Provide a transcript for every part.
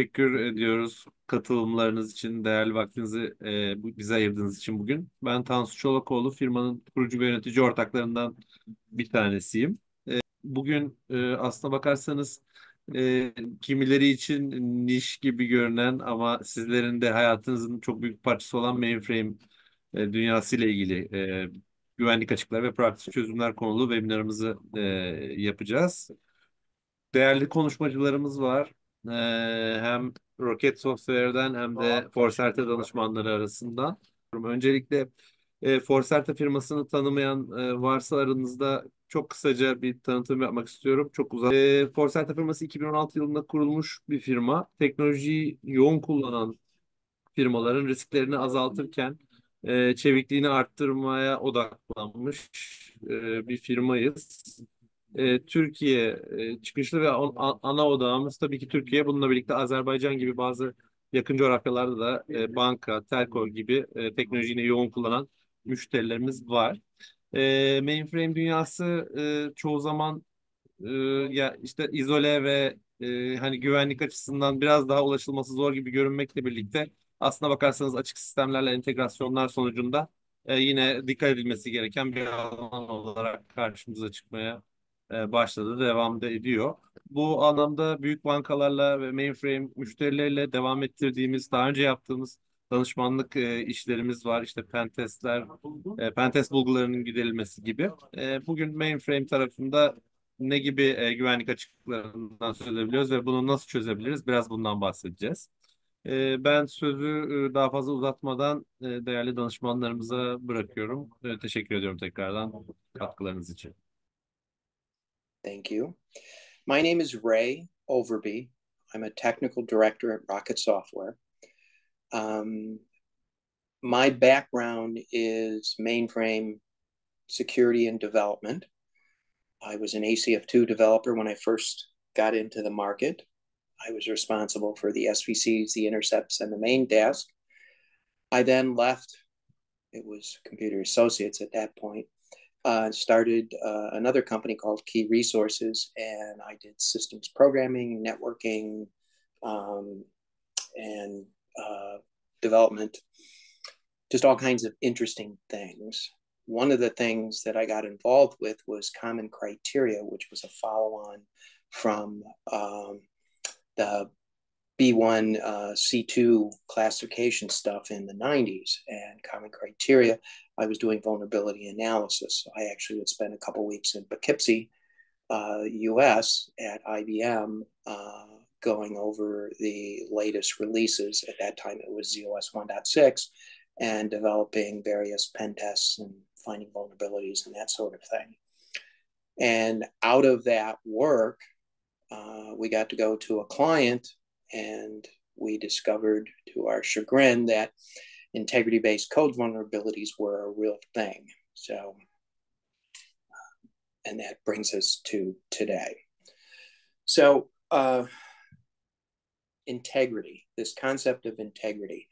teşekkür ediyoruz katılımlarınız için, değerli vaktinizi bize ayırdığınız için bugün. Ben Tansu Çolakoğlu, firmanın kurucu ve yönetici ortaklarından bir tanesiyim. Bugün aslına bakarsanız kimileri için niş gibi görünen ama sizlerin de hayatınızın çok büyük parçası olan mainframe dünyası ile ilgili güvenlik açıkları ve pratik çözümler konulu webinarımızı yapacağız. Değerli konuşmacılarımız var. Hem Rocket Software'den hem de Forcerta danışmanları arasında. Öncelikle Forcerta firmasını tanımayan varsa aranızda çok kısaca bir tanıtım yapmak istiyorum. Çok uzak. Forcerta firması 2016 yılında kurulmuş bir firma. Teknolojiyi yoğun kullanan firmaların risklerini azaltırken çevikliğini arttırmaya odaklanmış bir firmayız. Türkiye çıkışlı ve ana odağımız tabii ki Türkiye. Bununla birlikte Azerbaycan gibi bazı yakın coğrafyalarda da banka, telco gibi teknolojiyi yoğun kullanan müşterilerimiz var. Mainframe dünyası çoğu zaman e, ya işte izole ve hani güvenlik açısından biraz daha ulaşılması zor gibi görünmekle birlikte aslına bakarsanız açık sistemlerle entegrasyonlar sonucunda yine dikkat edilmesi gereken bir alan olarak karşımıza çıkmaya başladı, devam da ediyor. Bu anlamda büyük bankalarla ve mainframe müşterileriyle devam ettirdiğimiz, daha önce yaptığımız danışmanlık işlerimiz var. İşte pentestler, pentest bulgularının giderilmesi gibi. Bugün mainframe tarafında ne gibi güvenlik açıklarından söz edebiliyoruz ve bunu nasıl çözebiliriz? Biraz bundan bahsedeceğiz. Ben sözü daha fazla uzatmadan değerli danışmanlarımıza bırakıyorum. Teşekkür ediyorum tekrardan katkılarınız için. Thank you. My name is Ray Overby. I'm a technical director at Rocket Software. My background is mainframe security and development. I was an ACF2 developer when I first got into the market. I was responsible for the SVCs, the intercepts, and the main task. I then left. It was Computer Associates at that point. Started another company called Key Resources, and I did systems programming, networking, and development, just all kinds of interesting things. One of the things that I got involved with was Common Criteria, which was a follow-on from the B1 C2 classification stuff in the 90s. And Common Criteria, I was doing vulnerability analysis. So I actually would spend a couple weeks in Poughkeepsie, US at IBM, going over the latest releases. At that time, it was ZOS 1.6, and developing various pen tests and finding vulnerabilities and that sort of thing. And out of that work, we got to go to a client, and we discovered to our chagrin that integrity-based code vulnerabilities were a real thing. So, and that brings us to today. So, integrity, this concept of integrity.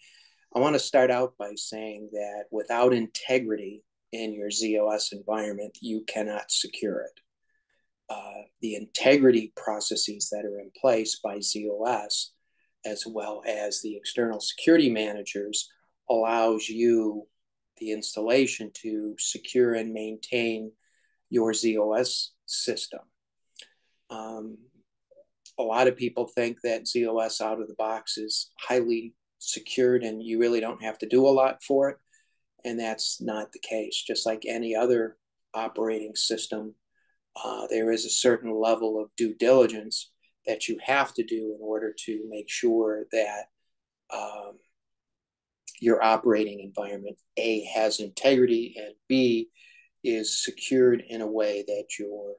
I want to start out by saying that without integrity in your ZOS environment, you cannot secure it. The integrity processes that are in place by ZOS, as well as the external security managers, allows you, the installation, to secure and maintain your ZOS system. A lot of people think that ZOS out of the box is highly secured and you really don't have to do a lot for it. And that's not the case. Just like any other operating system, there is a certain level of due diligence that you have to do in order to make sure that your operating environment, A, has integrity, and B, is secured in a way that your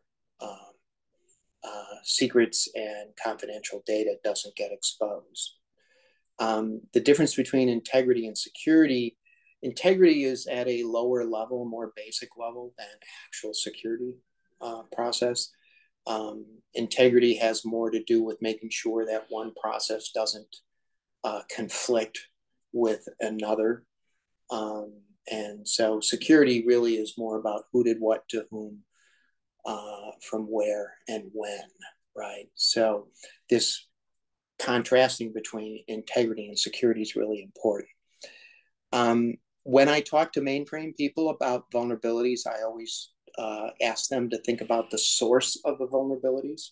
secrets and confidential data doesn't get exposed. The difference between integrity and security, integrity is at a lower level, more basic level than actual security process. Integrity has more to do with making sure that one process doesn't conflict with another. And so security really is more about who did what to whom, from where and when, right? So this contrasting between integrity and security is really important. When I talk to mainframe people about vulnerabilities, I always ask them to think about the source of the vulnerabilities.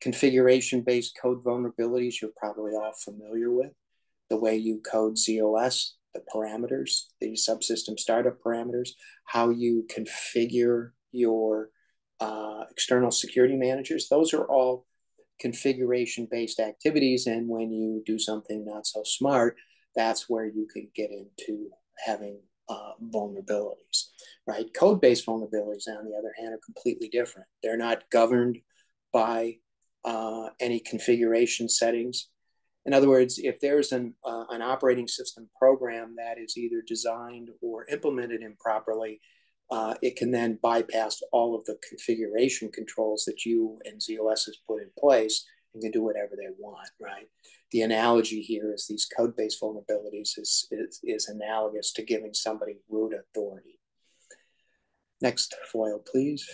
Configuration-based code vulnerabilities, you're probably all familiar with. The way you code ZOS, the parameters, the subsystem startup parameters, how you configure your external security managers. Those are all configuration-based activities. And when you do something not so smart, that's where you can get into having vulnerabilities, right? Code-based vulnerabilities, on the other hand, are completely different. They're not governed by any configuration settings. In other words, if there's an operating system program that is either designed or implemented improperly, it can then bypass all of the configuration controls that you and ZOS has put in place and can do whatever they want, right? The analogy here is these code-based vulnerabilities is analogous to giving somebody root authority. Next foil, please.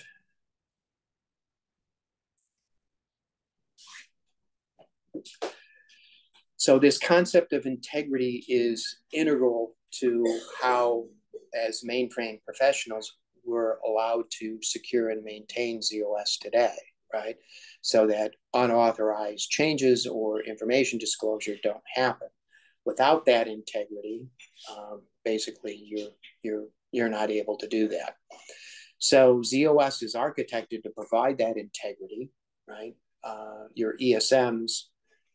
So this concept of integrity is integral to how, as mainframe professionals, we're allowed to secure and maintain ZOS today, right? So that unauthorized changes or information disclosure don't happen. Without that integrity, basically you're not able to do that. So ZOS is architected to provide that integrity, right? Your ESMs,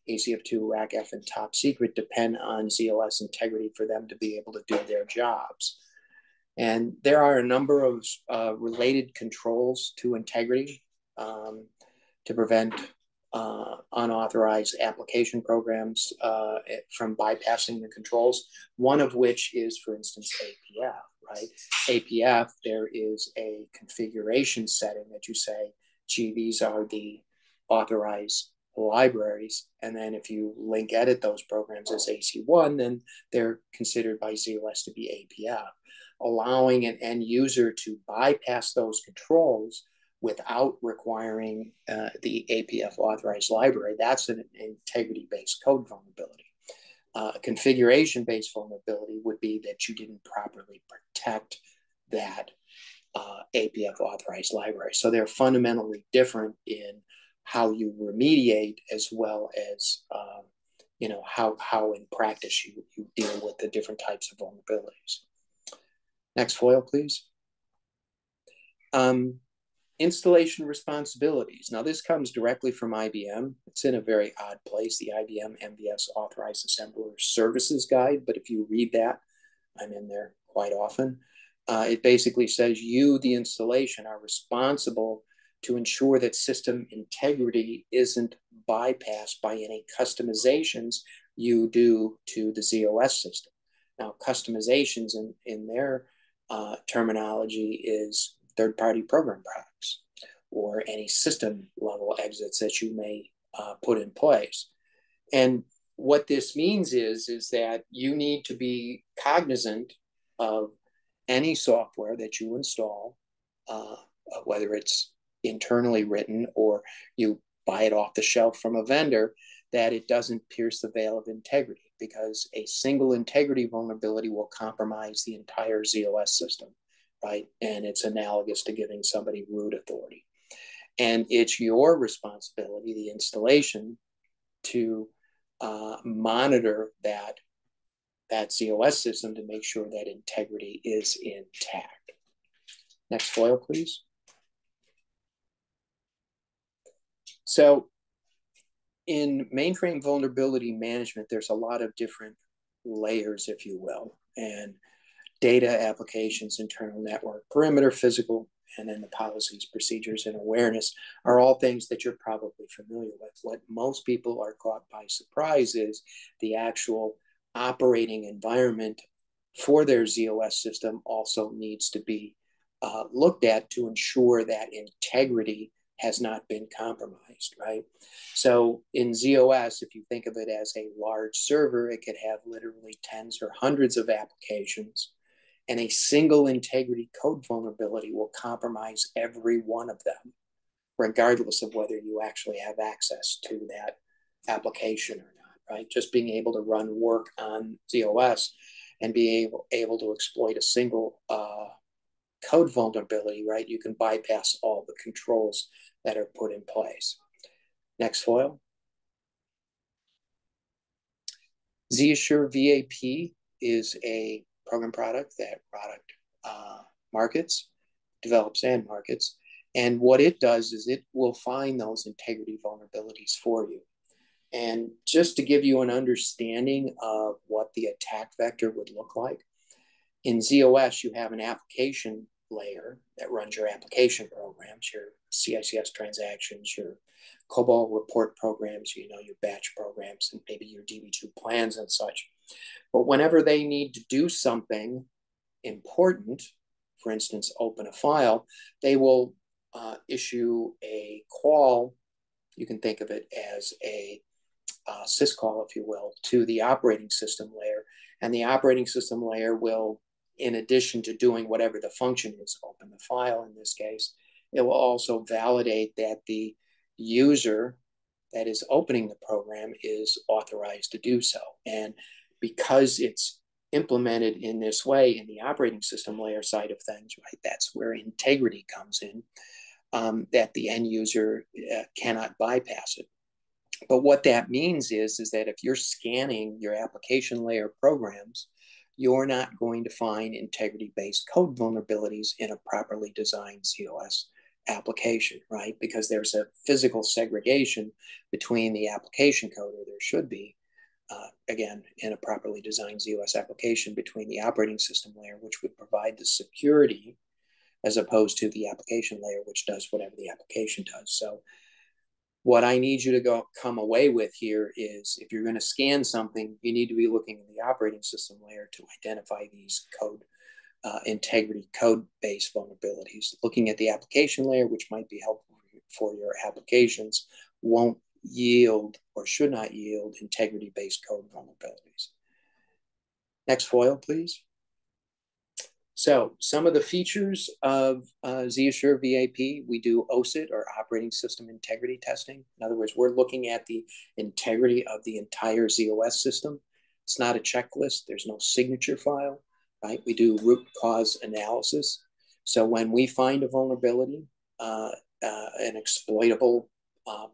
ACF2, RACF, and Top Secret depend on ZOS integrity for them to be able to do their jobs. And there are a number of related controls to integrity to prevent unauthorized application programs from bypassing the controls, one of which is, for instance, APF, right? APF, there is a configuration setting that you say, gee, these are the authorized libraries. And then if you link edit those programs as AC1, then they're considered by ZOS to be APF, allowing an end user to bypass those controls without requiring the APF authorized library. That's an integrity-based code vulnerability. Configuration-based vulnerability would be that you didn't properly protect that APF authorized library. So they're fundamentally different in how you remediate, as well as how in practice you deal with the different types of vulnerabilities. Next foil, please. Installation responsibilities. Now, this comes directly from IBM. It's in a very odd place, the IBM MVS Authorized Assembler Services Guide. But if you read that, I'm in there quite often. It basically says you, the installation, are responsible to ensure that system integrity isn't bypassed by any customizations you do to the ZOS system. Now, customizations in their terminology is third-party program products or any system-level exits that you may put in place. And what this means is that you need to be cognizant of any software that you install, whether it's internally written or you buy it off the shelf from a vendor, that it doesn't pierce the veil of integrity, because a single integrity vulnerability will compromise the entire ZOS system, right? And it's analogous to giving somebody root authority. And it's your responsibility, the installation, to monitor that ZOS system to make sure that integrity is intact. Next foil, please. So in mainframe vulnerability management, there's a lot of different layers, if you will, and data, applications, internal network, perimeter, physical, and then the policies, procedures, and awareness are all things that you're probably familiar with. What most people are caught by surprise is the actual operating environment for their ZOS system also needs to be looked at to ensure that integrity has not been compromised, right? So in ZOS, if you think of it as a large server, it could have literally tens or hundreds of applications, and a single integrity code vulnerability will compromise every one of them, regardless of whether you actually have access to that application or right? Just being able to run work on ZOS and being able to exploit a single code vulnerability, right? You can bypass all the controls that are put in place. Next foil. ZAssure VAP is a program product that markets, develops and markets. And what it does is it will find those integrity vulnerabilities for you. And just to give you an understanding of what the attack vector would look like, in ZOS, you have an application layer that runs your application programs, your CICS transactions, your COBOL report programs, you know, your batch programs, and maybe your DB2 plans and such. But whenever they need to do something important, for instance, open a file, they will issue a call. You can think of it as a syscall, if you will, to the operating system layer. And the operating system layer will, in addition to doing whatever the function is, open the file in this case, it will also validate that the user that is opening the program is authorized to do so. And because it's implemented in this way in the operating system layer side of things, right, that's where integrity comes in, that the end user cannot bypass it. But what that means is that if you're scanning your application layer programs, you're not going to find integrity-based code vulnerabilities in a properly designed ZOS application, right? Because there's a physical segregation between the application code, or there should be, again, in a properly designed ZOS application, between the operating system layer, which would provide the security, as opposed to the application layer, which does whatever the application does. So what I need you to come away with here is, if you're going to scan something, you need to be looking in the operating system layer to identify these integrity code-based vulnerabilities. Looking at the application layer, which might be helpful for your applications, won't yield or should not yield integrity-based code vulnerabilities. Next foil, please. So some of the features of ZAssure VAP, we do OSINT, or operating system integrity testing. In other words, we're looking at the integrity of the entire ZOS system. It's not a checklist. There's no signature file, right? We do root cause analysis. So when we find a vulnerability, an exploitable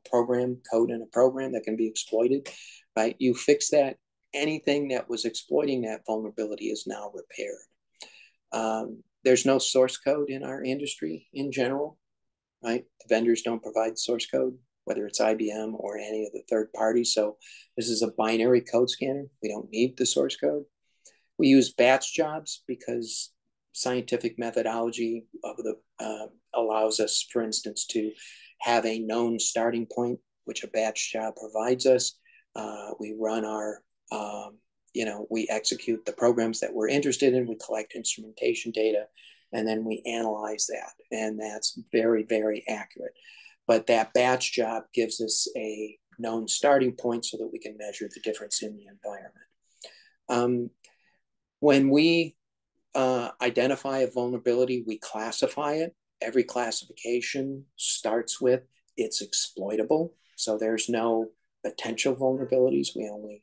program, code in a program that can be exploited, right? You fix that. Anything that was exploiting that vulnerability is now repaired. There's no source code in our industry in general, right? The vendors don't provide source code, whether it's IBM or any of the third parties. So this is a binary code scanner. We don't need the source code. We use batch jobs because scientific methodology of allows us, for instance, to have a known starting point, which a batch job provides us. We run our we execute the programs that we're interested in, we collect instrumentation data, and then we analyze that. And that's very, very accurate. But that batch job gives us a known starting point so that we can measure the difference in the environment. When we identify a vulnerability, we classify it. Every classification starts with it's exploitable. So there's no potential vulnerabilities. We only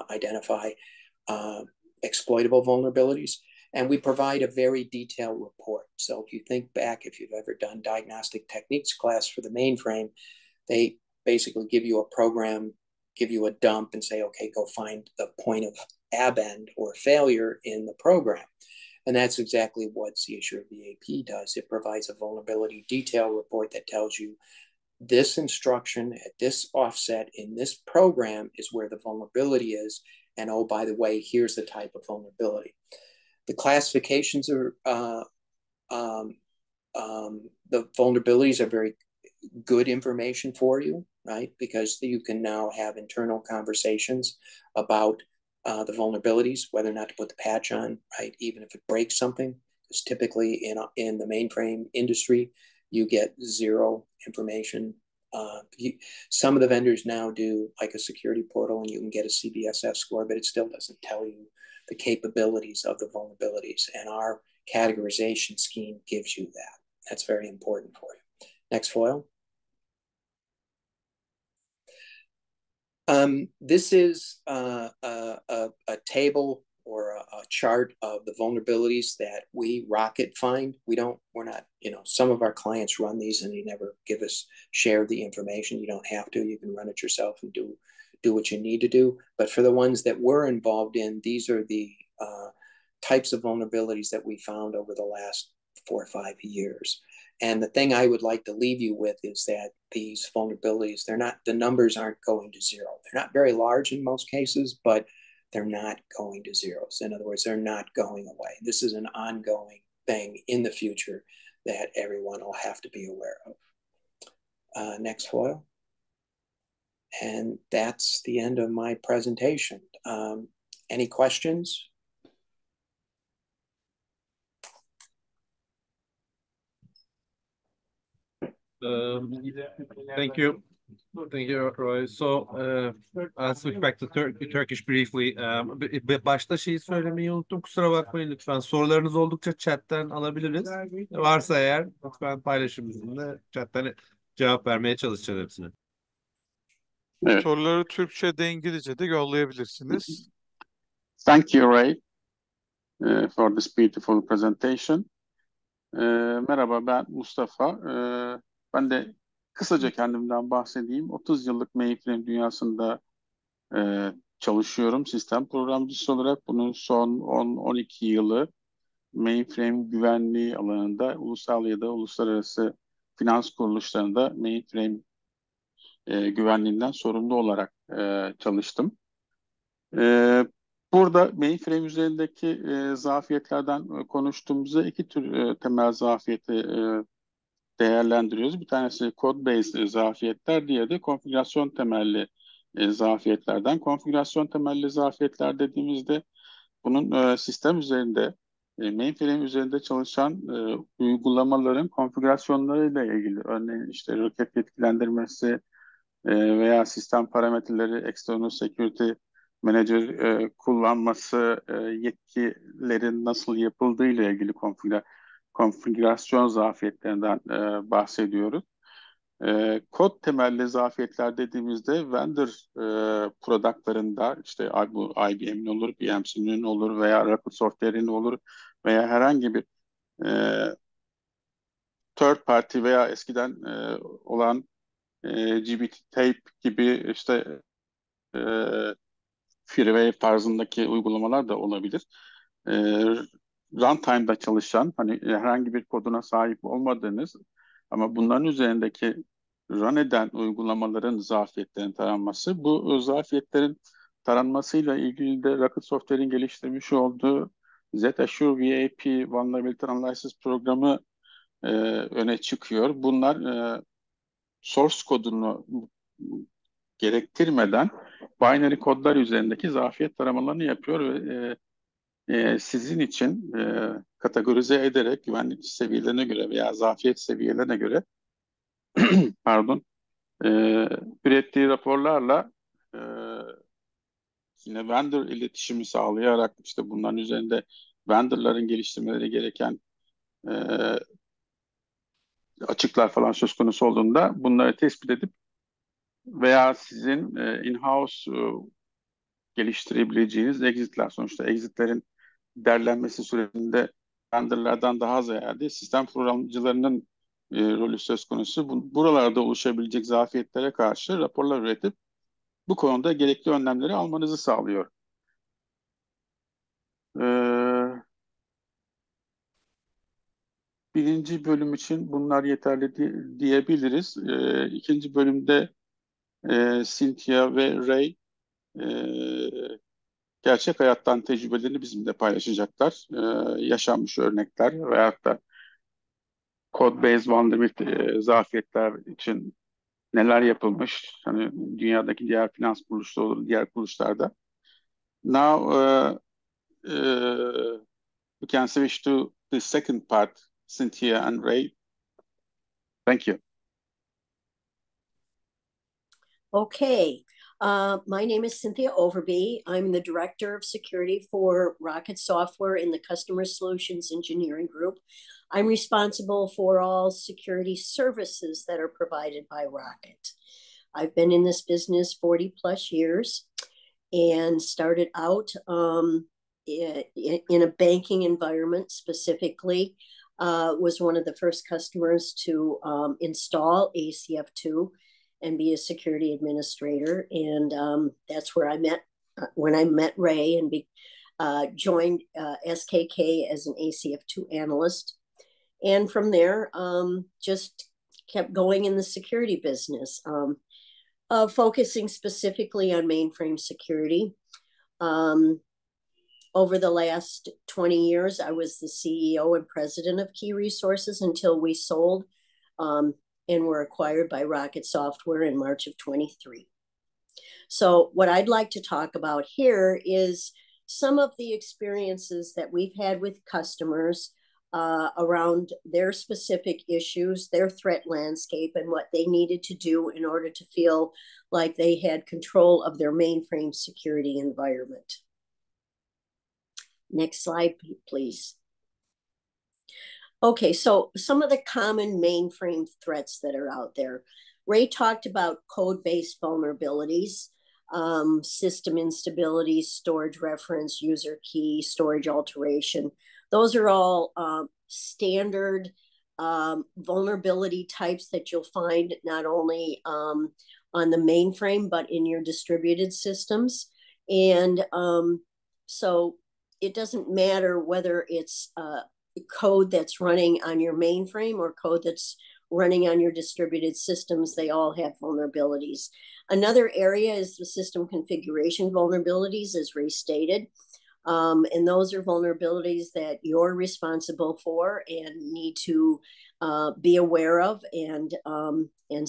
identify exploitable vulnerabilities, and we provide a very detailed report. So if you think back, if you've ever done diagnostic techniques class for the mainframe, they basically give you a program, give you a dump, and say, okay, go find the point of abend or failure in the program. And that's exactly what ZAssure VAP does. It provides a vulnerability detail report that tells you this instruction at this offset in this program is where the vulnerability is. And oh, by the way, here's the type of vulnerability. The classifications are, the vulnerabilities are very good information for you, right? Because you can now have internal conversations about the vulnerabilities, whether or not to put the patch on, right? Even if it breaks something, because typically in the mainframe industry, you get zero information. Some of the vendors now do like a security portal and you can get a CVSS score, but it still doesn't tell you the capabilities of the vulnerabilities. And our categorization scheme gives you that. That's very important for you. Next foil. This is a table or a chart of the vulnerabilities that we Rocket find. We're not, some of our clients run these and they never share the information. You don't have to. You can run it yourself and do what you need to do. But for the ones that we're involved in, these are the types of vulnerabilities that we found over the last 4 or 5 years. And the thing I would like to leave you with is that these vulnerabilities, the numbers aren't going to zero. They're not very large in most cases, but they're not going to zeros. In other words, they're not going away. This is an ongoing thing in the future that everyone will have to be aware of. Next foil. And that's the end of my presentation. Any questions? Thank you. Thank you, Roy. So, I'll switch back to Turkish briefly. Başta şeyi söylemeyi unuttum. Kusura bakmayın lütfen. Sorularınız oldukça chatten alabiliriz. Varsa eğer lütfen paylaşın bizimle. Chatten cevap vermeye çalışacağız hepsine. Evet. Soruları Türkçe de İngilizce de yollayabilirsiniz. Thank you, Ray, for this beautiful presentation. Merhaba, ben Mustafa. Ben de kısaca kendimden bahsedeyim. 30 yıllık mainframe dünyasında çalışıyorum sistem programcısı olarak. Bunun son 10-12 yılı mainframe güvenliği alanında ulusal ya da uluslararası finans kuruluşlarında mainframe güvenliğinden sorumlu olarak çalıştım. Burada mainframe üzerindeki zafiyetlerden konuştuğumuzda iki tür temel zafiyeti değerlendiriyoruz. Bir tanesi code-based zafiyetler, diğeri de konfigürasyon temelli zafiyetlerden. Konfigürasyon temelli zafiyetler dediğimizde bunun sistem üzerinde, mainframe üzerinde çalışan uygulamaların konfigürasyonlarıyla ilgili. Örneğin işte roket yetkilendirmesi veya sistem parametreleri, external security manager kullanması, yetkilerin nasıl yapıldığı ile ilgili konfigürasyon zafiyetlerinden bahsediyoruz. Kod temelli zafiyetler dediğimizde vendor productlarında işte bu IBM'in olur, BMC'nin olur veya Rapid Software'in olur veya herhangi bir third party veya eskiden olan GBT tape gibi işte freeware tarzındaki uygulamalar da olabilir. Runtime'da çalışan, hani herhangi bir koduna sahip olmadığınız ama bunların üzerindeki run eden uygulamaların zafiyetlerin taranması. Bu zafiyetlerin taranmasıyla ilgili de Rocket Software'in geliştirmiş olduğu Z-Assure VAP Vulnerability Analysis programı öne çıkıyor. Bunlar source kodunu gerektirmeden binary kodlar üzerindeki zafiyet taramalarını yapıyor ve sizin için kategorize ederek güvenlik seviyelerine göre veya zafiyet seviyelerine göre pardon ürettiği raporlarla yine vendor iletişimi sağlayarak işte bunların üzerinde vendorların geliştirmeleri gereken açıklar falan söz konusu olduğunda bunları tespit edip veya sizin in-house geliştirebileceğiniz exitler, sonuçta exitlerin derlenmesi sürecinde vendorlardan daha ziyade sistem programcılarının rolü söz konusu. Buralarda oluşabilecek zafiyetlere karşı raporlar üretip bu konuda gerekli önlemleri almanızı sağlıyor. Birinci bölüm için bunlar yeterli diyebiliriz. İkinci bölümde Cynthia ve Ray gerçek hayattan tecrübelerini bizimle paylaşacaklar. Yaşanmış örnekler veyahut da code-based vulnerability zafiyetler için neler yapılmış, hani dünyadaki diğer finans kuruluşları olur, diğer kuruluşlarda. Now we can switch to the second part, Cynthia and Ray. Thank you. Okay. My name is Cynthia Overby. I'm the Director of Security for Rocket Software in the Customer Solutions Engineering Group. I'm responsible for all security services that are provided by Rocket. I've been in this business 40 plus years and started out in a banking environment specifically. Was one of the first customers to install ACF2 and be a security administrator. And that's where I met, when I met Ray and joined SKK as an ACF2 analyst. And from there, just kept going in the security business, focusing specifically on mainframe security. Over the last 20 years, I was the CEO and president of Key Resources until we sold and were acquired by Rocket Software in March of 23. So what I'd like to talk about here is some of the experiences that we've had with customers around their specific issues, their threat landscape, and what they needed to do in order to feel like they had control of their mainframe security environment. Next slide, please. Okay, so some of the common mainframe threats that are out there. Ray talked about code-based vulnerabilities, system instability, storage reference, user key, storage alteration. Those are all standard vulnerability types that you'll find not only on the mainframe, but in your distributed systems. And so it doesn't matter whether it's code that's running on your mainframe or code that's running on your distributed systems, they all have vulnerabilities. Another area is the system configuration vulnerabilities, as Ray stated. And those are vulnerabilities that you're responsible for and need to be aware of and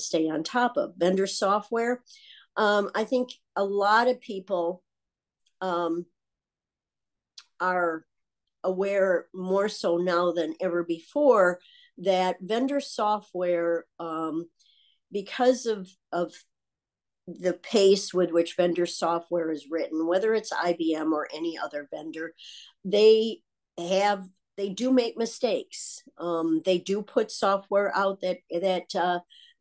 stay on top of. Vendor software. I think a lot of people are aware more so now than ever before that vendor software, because of the pace with which vendor software is written, whether it's IBM or any other vendor, they do make mistakes. They do put software out that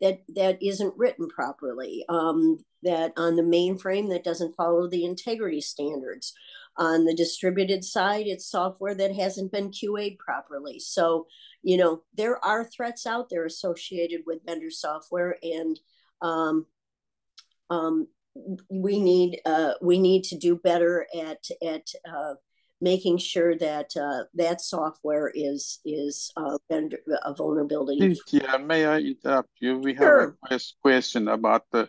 isn't written properly, that on the mainframe that doesn't follow the integrity standards. On the distributed side, it's software that hasn't been QA'd properly. So, you know, there are threats out there associated with vendor software, and we need to do better at making sure that that software is a vulnerability. Yeah, may I interrupt you? We have Sure. a question about the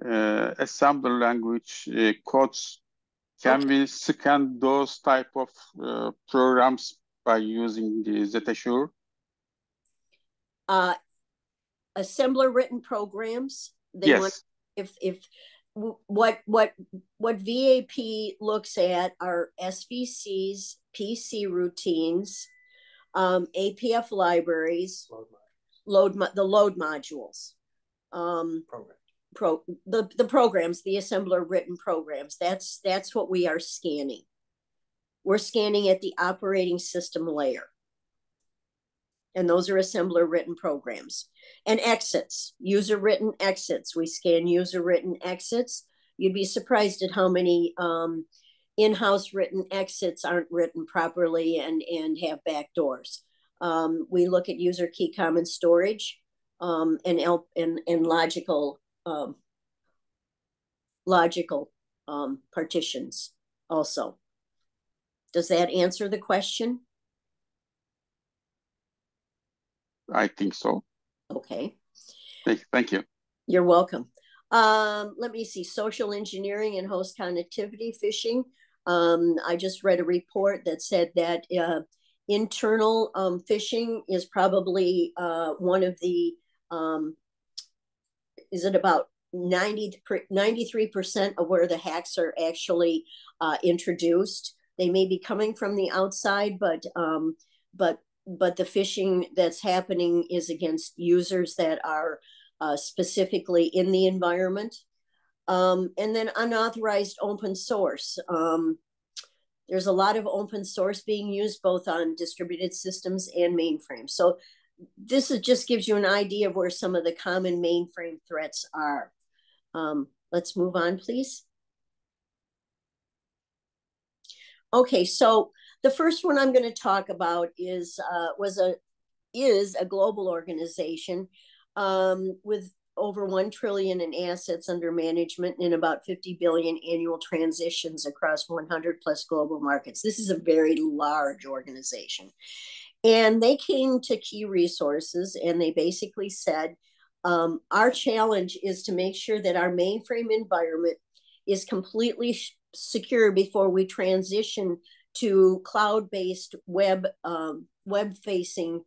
assembler language codes. Can we scan those type of programs by using the ZSure? Assembler written programs. Yes. What VAP looks at are SVCs, PC routines, APF libraries, the load modules, the programs, the assembler written programs. That's what we are scanning. We're scanning at the operating system layer. And those are assembler written programs. And exits, user written exits. We scan user written exits. You'd be surprised at how many in-house written exits aren't written properly and have backdoors. We look at user key common storage and logical partitions also. Does that answer the question? I think so. Okay. Thank you. You're welcome. Let me see. Social engineering and host connectivity phishing. I just read a report that said that internal phishing is probably one of the, is it about 93% of where the hacks are actually introduced. They may be coming from the outside, but the phishing that's happening is against users that are specifically in the environment. And then unauthorized open source. There's a lot of open source being used both on distributed systems and mainframe. So this just gives you an idea of where some of the common mainframe threats are. Let's move on, please. Okay, so the first one I'm going to talk about is a global organization with over 1 trillion in assets under management and about 50 billion annual transitions across 100 plus global markets. This is a very large organization. And they came to Key Resources and they basically said, our challenge is to make sure that our mainframe environment is completely secure before we transition to cloud-based web-facing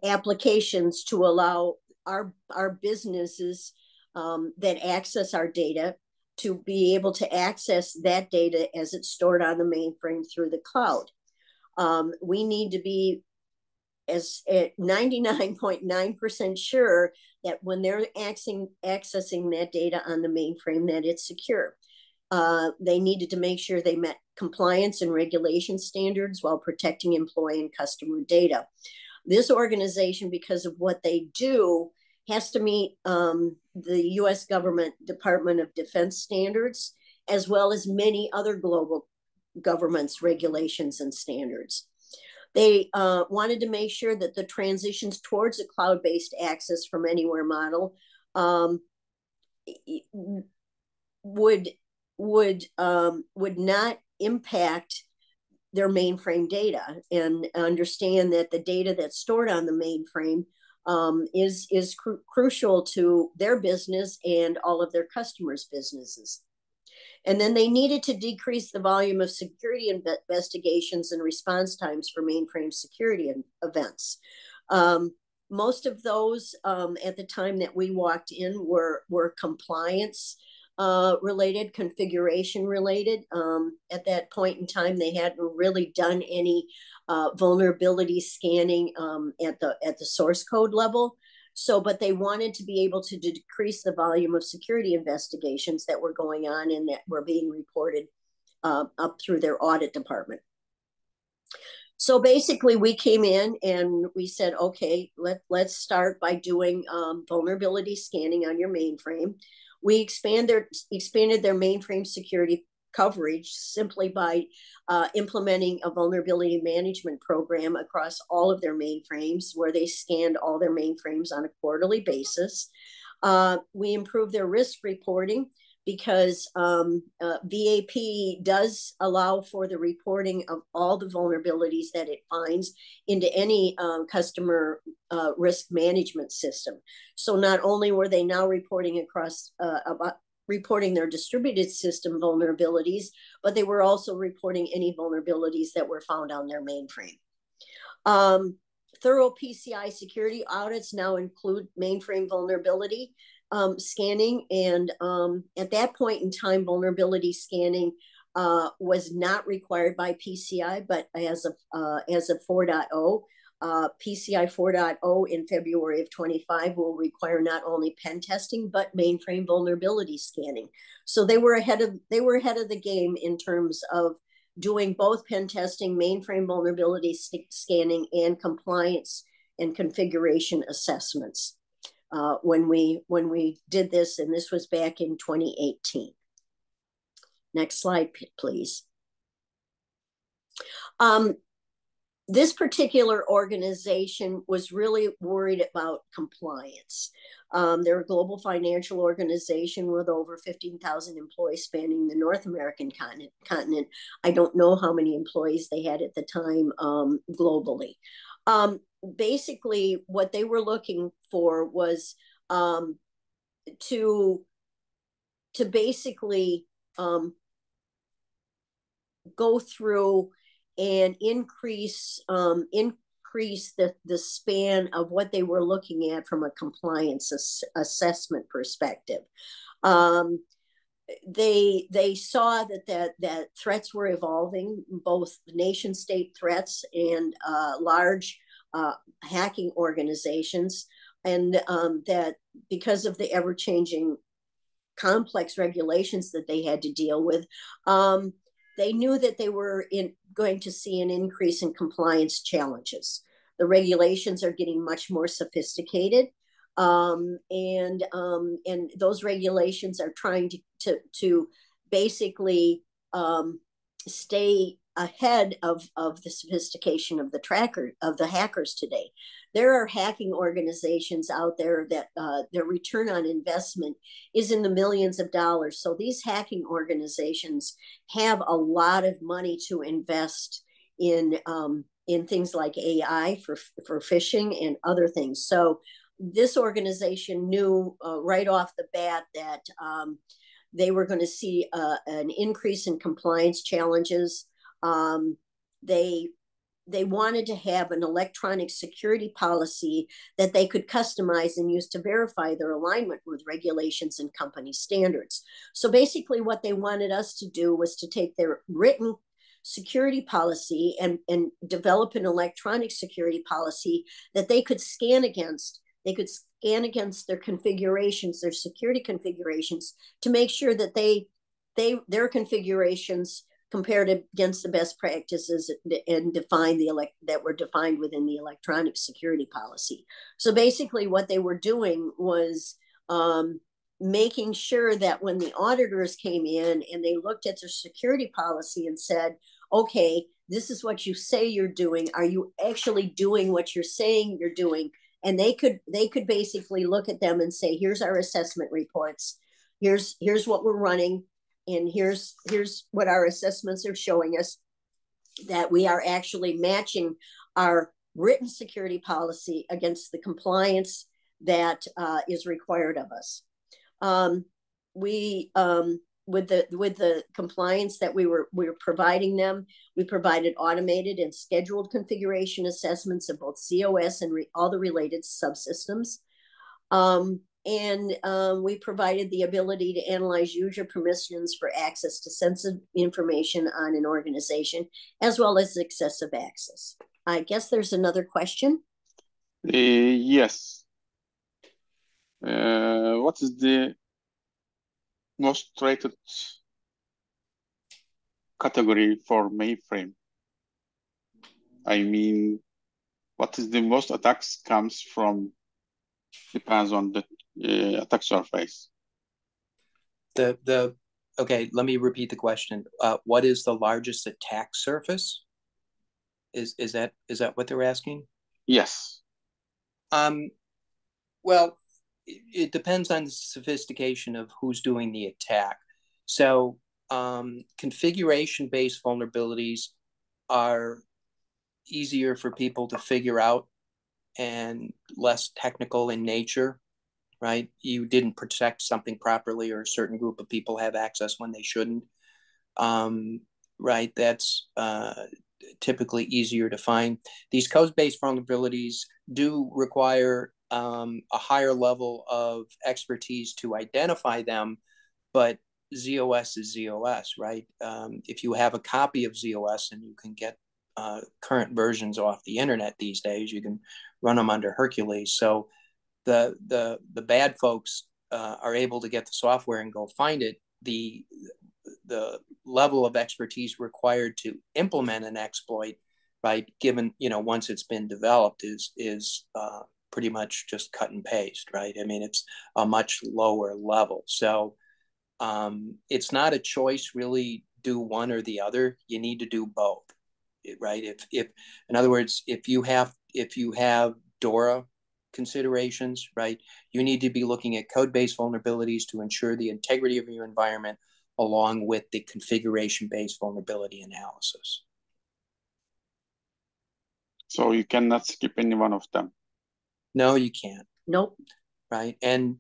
applications to allow our businesses that access our data to be able to access that data as it's stored on the mainframe through the cloud. We need to be as at 99.9% sure that when they're accessing that data on the mainframe, that it's secure. They needed to make sure they met compliance and regulation standards while protecting employee and customer data. This organization, because of what they do, has to meet the U.S. government Department of Defense standards, as well as many other global governments' regulations and standards. They wanted to make sure that the transitions towards a cloud-based access from anywhere model would not impact their mainframe data, and understand that the data that's stored on the mainframe is crucial to their business and all of their customers' businesses. And then they needed to decrease the volume of security investigations and response times for mainframe security events. Most of those at the time that we walked in were compliance related, configuration related. At that point in time, they hadn't really done any vulnerability scanning at the source code level. So, but they wanted to be able to decrease the volume of security investigations that were going on and that were being reported up through their audit department. So basically, we came in and we said, okay, let's start by doing vulnerability scanning on your mainframe. We expanded their mainframe security coverage simply by implementing a vulnerability management program across all of their mainframes, where they scanned all their mainframes on a quarterly basis. We improved their risk reporting because VAP does allow for the reporting of all the vulnerabilities that it finds into any customer risk management system. So not only were they now reporting across reporting their distributed system vulnerabilities, but they were also reporting any vulnerabilities that were found on their mainframe. Thorough PCI security audits now include mainframe vulnerability scanning. And at that point in time, vulnerability scanning was not required by PCI, but as of 4.0, PCI 4.0 in February of 25 will require not only pen testing, but mainframe vulnerability scanning. So they were ahead of the game in terms of doing both pen testing, mainframe vulnerability scanning, and compliance and configuration assessments when we did this, and this was back in 2018. Next slide, please. This particular organization was really worried about compliance. They're a global financial organization with over 15,000 employees spanning the North American continent. I don't know how many employees they had at the time globally. Basically, what they were looking for was to basically go through and increase the span of what they were looking at from a compliance assessment perspective. They saw that threats were evolving, both nation state threats and large hacking organizations, and that because of the ever-changing complex regulations that they had to deal with, they knew that they were going to see an increase in compliance challenges. The regulations are getting much more sophisticated. And those regulations are trying to basically stay ahead of the sophistication of the hackers today. There are hacking organizations out there that their return on investment is in the millions of dollars. So these hacking organizations have a lot of money to invest in things like AI for phishing and other things. So this organization knew right off the bat that they were going to see an increase in compliance challenges. They wanted to have an electronic security policy that they could customize and use to verify their alignment with regulations and company standards. So basically what they wanted us to do was to take their written security policy and develop an electronic security policy that they could scan against. They could scan against their configurations, their security configurations, to make sure that their configurations compared against the best practices and that were defined within the electronic security policy. So basically what they were doing was making sure that when the auditors came in and they looked at their security policy and said, okay, this is what you say you're doing. Are you actually doing what you're saying you're doing? And they could basically look at them and say, here's our assessment reports. Here's what we're running. And here's what our assessments are showing us, that we are actually matching our written security policy against the compliance that is required of us. With the compliance that we were providing them, we provided automated and scheduled configuration assessments of both COS and all the related subsystems. We provided the ability to analyze user permissions for access to sensitive information on an organization, as well as excessive access. I guess there's another question. Yes. What is the most rated category for mainframe? I mean, what is the most attacks comes from, depends on the attack surface. Okay, let me repeat the question. What is the largest attack surface? Is that what they're asking? Yes. Well, it depends on the sophistication of who's doing the attack. So configuration-based vulnerabilities are easier for people to figure out and less technical in nature, right? You didn't protect something properly, or a certain group of people have access when they shouldn't, right? That's typically easier to find. These code-based vulnerabilities do require a higher level of expertise to identify them, but ZOS is ZOS, right? If you have a copy of ZOS, and you can get current versions off the internet these days, you can run them under Hercules. So the bad folks are able to get the software and go find it. The level of expertise required to implement an exploit, right, given, once it's been developed, is pretty much just cut and paste, right? I mean, it's a much lower level. So it's not a choice, really, do one or the other. You need to do both, right? If in other words, if you have DORA considerations, right, you need to be looking at code-based vulnerabilities to ensure the integrity of your environment, along with the configuration-based vulnerability analysis. So you cannot skip any one of them? No, you can't. Nope. Right. And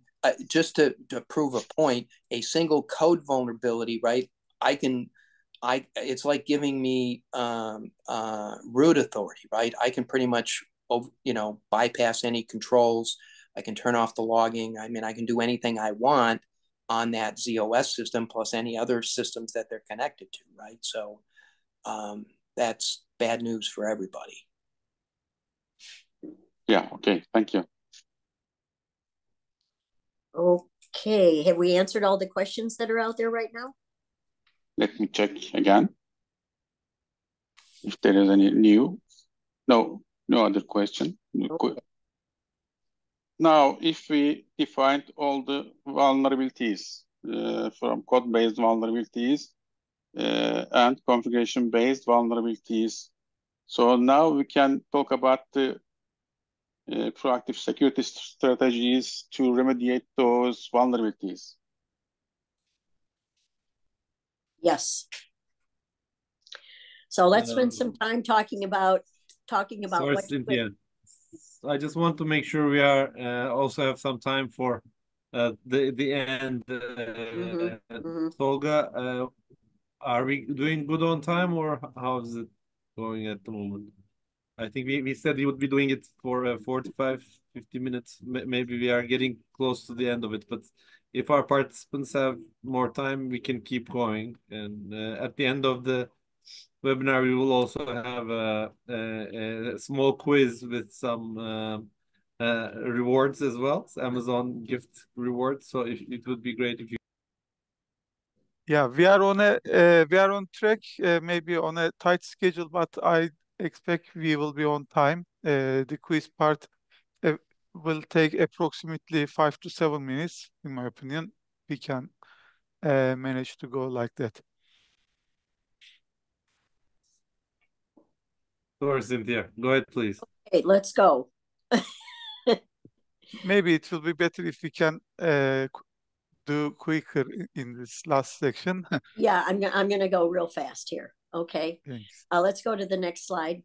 just to prove a point, a single code vulnerability, right, it's like giving me root authority, right? I can pretty much, bypass any controls. I can turn off the logging. I mean, I can do anything I want on that ZOS system, plus any other systems that they're connected to, right? So that's bad news for everybody. Yeah, okay, thank you. Okay, have we answered all the questions that are out there right now? Let me check again. If there is any new, no other question. Okay. Now, if we defined all the vulnerabilities from code-based vulnerabilities and configuration-based vulnerabilities, so now we can talk about the proactive security strategies to remediate those vulnerabilities. Yes. So let's spend some time talking about Sorry, what. Cynthia. I just want to make sure we are also have some time for the end. Tolga, are we doing good on time, or how is it going at the moment? I think we said we would be doing it for 45, 50 minutes. Maybe we are getting close to the end of it, but if our participants have more time, we can keep going. And at the end of the webinar, we will also have a small quiz with some rewards as well, Amazon gift rewards. So it would be great if you. Yeah, we are on track, maybe on a tight schedule, but I expect we will be on time. The quiz part will take approximately 5 to 7 minutes, in my opinion. We can manage to go like that. Sorry, Cynthia. Go ahead, please. Okay, let's go. Maybe it will be better if we can do quicker in this last section. Yeah, I'm gonna go real fast here. Okay. Thanks. Let's go to the next slide.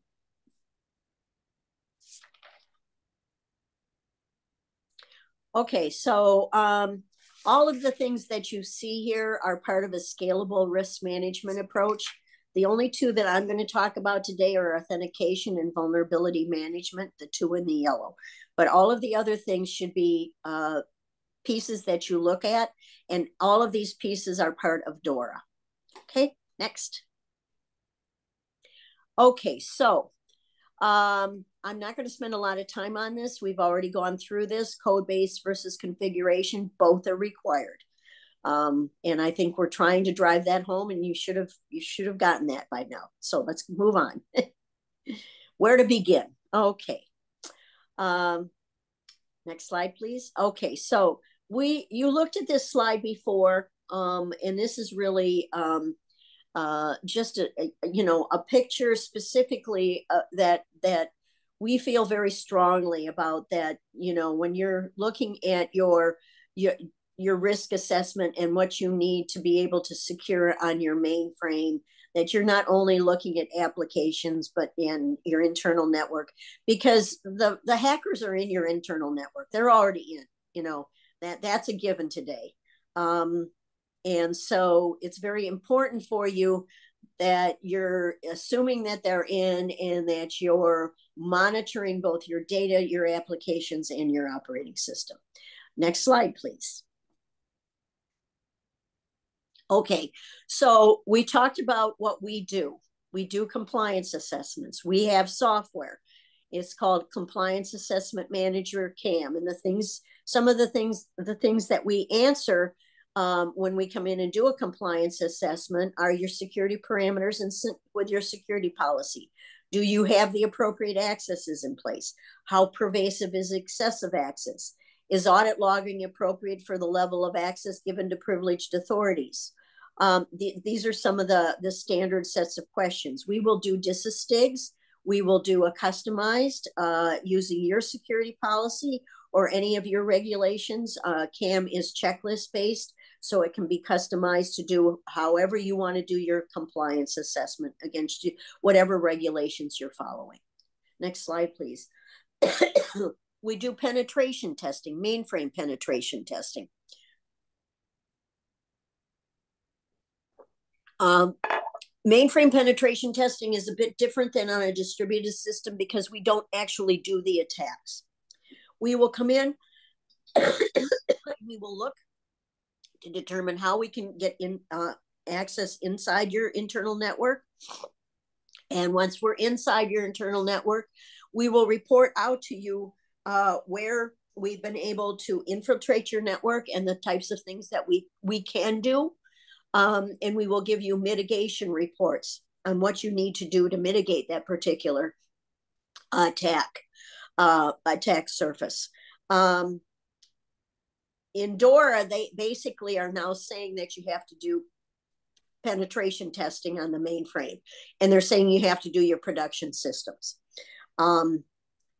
Okay, so all of the things that you see here are part of a scalable risk management approach. The only two that I'm going to talk about today are authentication and vulnerability management, the two in the yellow. But all of the other things should be pieces that you look at, and all of these pieces are part of DORA. Okay, next. Okay, so I'm not going to spend a lot of time on this. We've already gone through this. Code-based versus configuration, both are required. And I think we're trying to drive that home, and you should have gotten that by now. So let's move on. Where to begin? Okay. Next slide, please. Okay, so you looked at this slide before, and this is really just a picture specifically that we feel very strongly about, that when you're looking at your risk assessment and what you need to be able to secure on your mainframe, that you're not only looking at applications but in your internal network, because the hackers are in your internal network. They're already in, that's a given today. And so it's very important for you that you're assuming that they're in, and that you're monitoring both your data, your applications, and your operating system. Next slide, please. Okay, so we talked about what we do. We do compliance assessments. We have software. It's called Compliance Assessment Manager, CAM. And some of the things that we answer when we come in and do a compliance assessment are your security parameters and with your security policy. Do you have the appropriate accesses in place? How pervasive is excessive access? Is audit logging appropriate for the level of access given to privileged authorities? These are some of the standard sets of questions. We will do disastigs. We will do a customized using your security policy or any of your regulations. CAM is checklist based, so it can be customized to do however you want to do your compliance assessment against whatever regulations you're following. Next slide, please. We do penetration testing, mainframe penetration testing. Mainframe penetration testing is a bit different than on a distributed system because we don't actually do the attacks. We will come in, we will look to determine how we can get access inside your internal network. And once we're inside your internal network, we will report out to you where we've been able to infiltrate your network and the types of things that we can do. And we will give you mitigation reports on what you need to do to mitigate that particular attack surface. In DORA, they basically are now saying that you have to do penetration testing on the mainframe, and they're saying you have to do your production systems.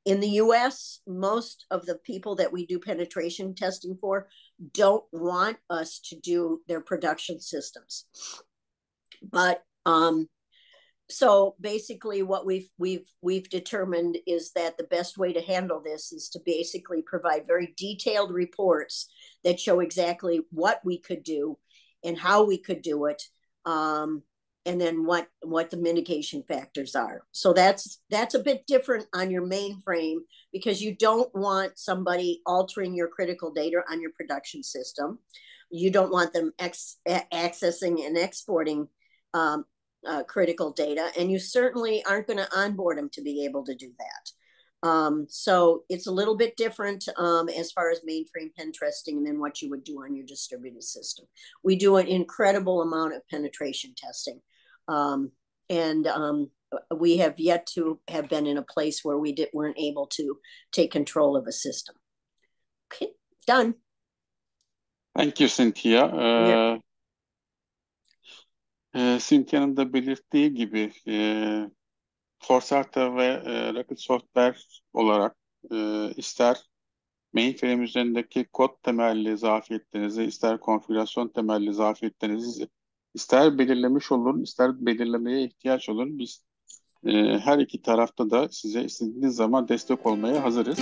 In the US, most of the people that we do penetration testing for don't want us to do their production systems. But so basically what we've determined is that the best way to handle this is to basically provide very detailed reports that show exactly what we could do and how we could do it, and then what the mitigation factors are. So that's a bit different on your mainframe, because you don't want somebody altering your critical data on your production system. You don't want them accessing and exporting critical data, and you certainly aren't going to onboard them to be able to do that. So it's a little bit different as far as mainframe pen testing than what you would do on your distributed system. We do an incredible amount of penetration testing, and we have yet to have been in a place where we weren't able to take control of a system. Okay, done. Thank you, Cynthia. Cynthia'nın da belirttiği gibi Forcerta ve Rocket Software olarak ister mainframe üzerindeki kod temelli zafiyetlerinizi, ister konfigürasyon temelli zafiyetlerinizi ister belirlemiş olun, ister belirlemeye ihtiyaç olun. Biz her iki tarafta da size istediğiniz zaman destek olmaya hazırız.